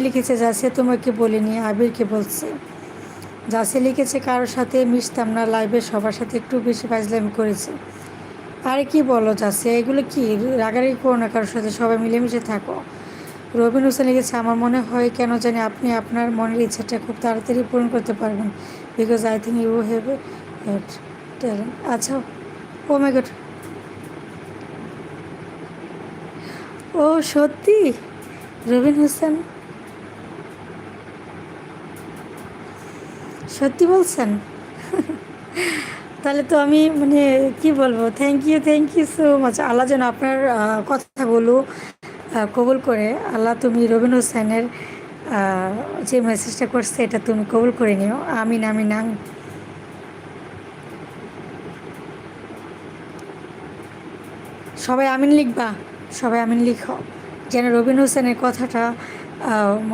লিখেছে জাসিয়া তোমাকে বলিনি, আবিরকে বলছে। জাসিয়া লিখেছে কারোর সাথে মিশতাম না, লাইভে সবার সাথে একটু বেশি ফাজলামি করেছি। আরে কি বলো জাসিয়া, এগুলো কি? রাগারাগি করো না কারোর সাথে, সবাই মিলেমিশে থাকো। রবিন হোসেন লিখেছে আমার মনে হয় কেন জানি আপনি আপনার মনের ইচ্ছাটা খুব তাড়াতাড়ি পূরণ করতে পারবেন, because I think you have talent. আচ্ছা, ও মাই গড, ও সত্যি? রবিন হোসেন সত্যি বলছেন? তাহলে তো আমি মানে কি বলবো, থ্যাংক ইউ সো মাচ। আল্লাহ যেন আপনার কথাগুলো কবুল করে। আল্লাহ তুমি রবিন হোসেনের যে মেসেজটা করছে এটা তুমি কবুল করে নিও। আমিন আমিন আমিন। সবাই আমিন লিখবা, সবাই আমিন লিখো, যেন রবিন হোসেনের কথাটা